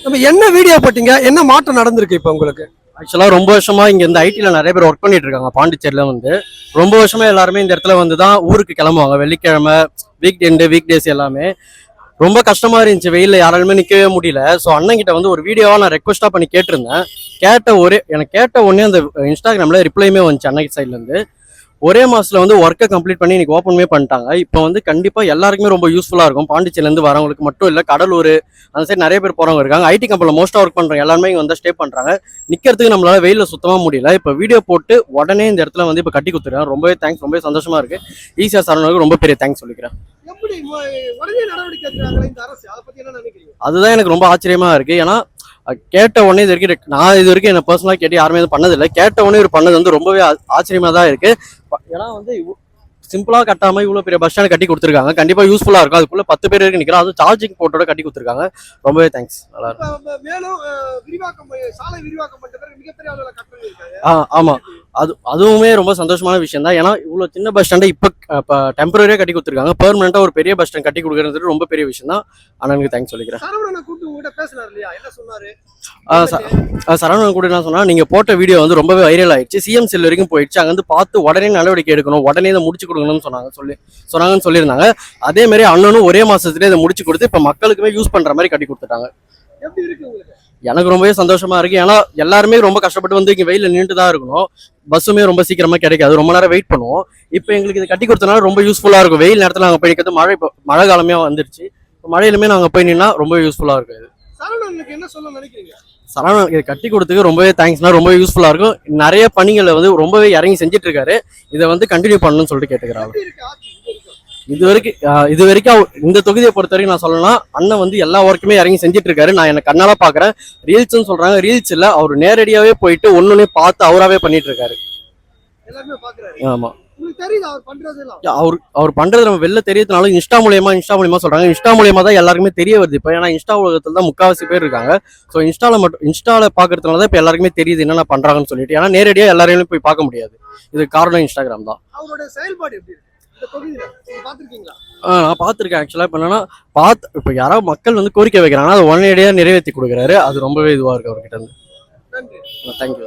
நம்ம என்ன வீடியோ போட்டீங்க, என்ன மாற்றம் நடந்திருக்கு இப்போ உங்களுக்கு? ஆக்சுவலாக ரொம்ப வருஷமா இங்கே இந்த ஐடியில் நிறைய பேர் ஒர்க் பண்ணிட்டு இருக்காங்க பாண்டிச்சேரியில் வந்து. ரொம்ப வருஷமா எல்லாருமே இந்த இடத்துல வந்து தான் ஊருக்கு கிளம்புவாங்க. வெள்ளிக்கிழமை, வீக் டேஸ் எல்லாமே ரொம்ப கஷ்டமா இருந்துச்சு. வெயிலில் யாராலுமே நிற்கவே முடியல. ஸோ அண்ணன் கிட்ட வந்து ஒரு வீடியோவாக நான் ரெக்வஸ்ட்டாக பண்ணி கேட்டிருந்தேன். எனக்கு கேட்ட உடனே அந்த இன்ஸ்டாகிராமில் ரிப்ளைமே வந்துச்சு அன்னைக்கு சைட்லேருந்து. ஒரே மாசத்துல வந்து ஒர்க்கை கம்ப்ளீட் பண்ணி இன்னைக்கு ஓப்பனுமே பண்ணிட்டாங்க. இப்போ வந்து கண்டிப்பா எல்லாருக்குமே ரொம்ப யூஸ்ஃபுல்லா இருக்கும். பாண்டிச்சேரியிலேருந்து வரவங்களுக்கு மட்டும் இல்லை, கடலூர் அந்த சைடு நிறைய பேர் போறவங்க இருக்காங்க. ஐடி கம்பெனியில் மோஸ்ட்டாக ஒர்க் பண்றாங்க எல்லாருமே இங்கே வந்து ஸ்டே பண்றாங்க. நிக்கிறதுக்கு நம்மளால வெயில சுத்தமா முடியல. இப்போ வீடியோ போட்டு உடனே இந்த இடத்துல வந்து இப்போ கட்டி கொடுத்துருக்கேன். ரொம்பவே தேங்க்ஸ், ரொம்பவே சந்தோஷமா இருக்கு. ஈஸியா சரவணனுக்கு ரொம்ப பெரிய தேங்க்ஸ் சொல்லிக்கிறேன். அதுதான் எனக்கு ரொம்ப ஆச்சரியமா இருக்கு. ஏன்னா கேட்ட உடனே இது வரைக்கும் என்ன பர்சனலா கேட்டு யாருமே இது பண்ணதில்லை. கேட்ட உடனே இவர் பண்ணது வந்து ரொம்பவே ஆச்சரியமா தான் இருக்கு. ஏன்னா வந்து சிம்பிளா கட்டாம இவ்வளவு பெரிய பஸ் ஸ்டாண்ட் கட்டி கொடுத்துருக்காங்க. கண்டிப்பா யூஸ்ஃபுல்லா இருக்கும். அதுக்குள்ள 10 பேர் இருக்கு நிக்கிறோம். அதுவும் சார்ஜிங் போட்டோட கட்டி கொடுத்துருக்காங்க. ரொம்பவே தேங்க்ஸ். நல்லா இருக்கு. ஆமா, அதுவுமே ரொம்ப சந்தோஷமான விஷயம் தான். ஏன்னா இவ்வளவு சின்ன பஸ் ஸ்டாண்டை இப்போ டெம்பரரியா கட்டி கொடுத்துருக்காங்க. பெர்மனண்டா ஒரு பெரிய பஸ் ஸ்டாண்ட் கட்டி கொடுக்கறது ரொம்ப பெரிய விஷயம் தான். அண்ணனுக்கு தேங்க்ஸ் சொல்லிக்கிறேன். சரவணன் கூட என்ன சொன்னா, நீங்க போட்ட வீடியோ வந்து ரொம்பவே வைரல் ஆயிடுச்சு, சிஎம் செல் வரைக்கும் போயிடுச்சு. அங்க வந்து பார்த்து உடனே நடவடிக்கை எடுக்கணும், உடனே இதை முடிச்சு கொடுக்கணும்னு சொன்னாங்கன்னு சொல்லியிருந்தாங்க. அதே மாதிரி அண்ணனும் ஒரே மாசத்துலேயே இதை முடிச்சு கொடுத்து இப்போ மக்களுக்குமே யூஸ் பண்ற மாதிரி கட்டி கொடுத்துட்டாங்க. எனக்கு ரொம்பவே சந்தோஷமா இருக்கு. ஏன்னா எல்லாருமே ரொம்ப கஷ்டப்பட்டு வந்து இங்க வெயில நின்று தான் இருக்கணும். பஸ்ஸுமே ரொம்ப சீக்கிரமா கிடைக்காது, ரொம்ப நேரம் வெயிட் பண்ணுவோம். இப்போ எங்களுக்கு இது கட்டி கொடுத்தனால ரொம்ப யூஸ்ஃபுல்லா இருக்கும். வெயில் நேரத்தில் நாங்கள் போய் நிற்கிறது, மழை காலமே வந்துருச்சு. இப்போ மழையிலுமே நாங்கள் போய் நின்னா ரொம்ப யூஸ்ஃபுல்லா இருக்கு. சரவணன் இதை கட்டி கொடுத்துக்கு ரொம்பவே தேங்க்ஸ்னா, ரொம்ப யூஸ்ஃபுல்லா இருக்கும். நிறைய பணிகளை வந்து ரொம்பவே இறங்கி செஞ்சுட்டு இருக்காரு. இதை வந்து கண்டினியூ பண்ணணும்னு சொல்லிட்டு கேட்டுக்கிறாங்க. இது வரைக்கும் இந்த தொகுதியை பொறுத்த வரைக்கும் நான் சொல்லலாம், அண்ணன் வந்து எல்லா ஒர்க்குமே இறங்கி செஞ்சுட்டு இருக்காரு. நான் எனக்கு கண்ணால பாக்குறேன். ரீல்ஸ்ன்னு சொல்றாங்க, ரீல்ஸ் இல்ல, அவர் நேரடியாவே போயிட்டு ஒன்னொன்னே பார்த்து அவராவே பண்ணிட்டு இருக்காரு. ஆமா, அவர் பண்றது நம்ம வெளில தெரியறதுனால இன்ஸ்டா மூலியமா சொல்றாங்க. இன்ஸ்டா மூலியமா தான் எல்லாருக்குமே தெரிய வருது. இப்போ ஏன்னா இன்ஸ்டா உலகத்துல தான் முக்காவாசி பேர் இருக்காங்க. ஸோ இன்ஸ்டால பாக்குறதுனால தான் இப்போ எல்லாருக்குமே தெரியுது என்னென்ன பண்றாங்கன்னு சொல்லிட்டு. ஏன்னா நேரடியா எல்லாரையும் போய் பார்க்க முடியாது. இது காரணம் இன்ஸ்டாகிராம் தான். நான் பார்த்துருக்கேன். ஆக்சுவலா இப்போ என்னன்னா, இப்போ யாராவது மக்கள் வந்து கோரிக்கை வைக்கிறாங்கன்னா அதை உடனடியாக நிறைவேற்றி கொடுக்குறாரு. அது ரொம்பவே இதுவா இருக்கு அவர்கிட்ட இருந்து. தேங்க்யூ.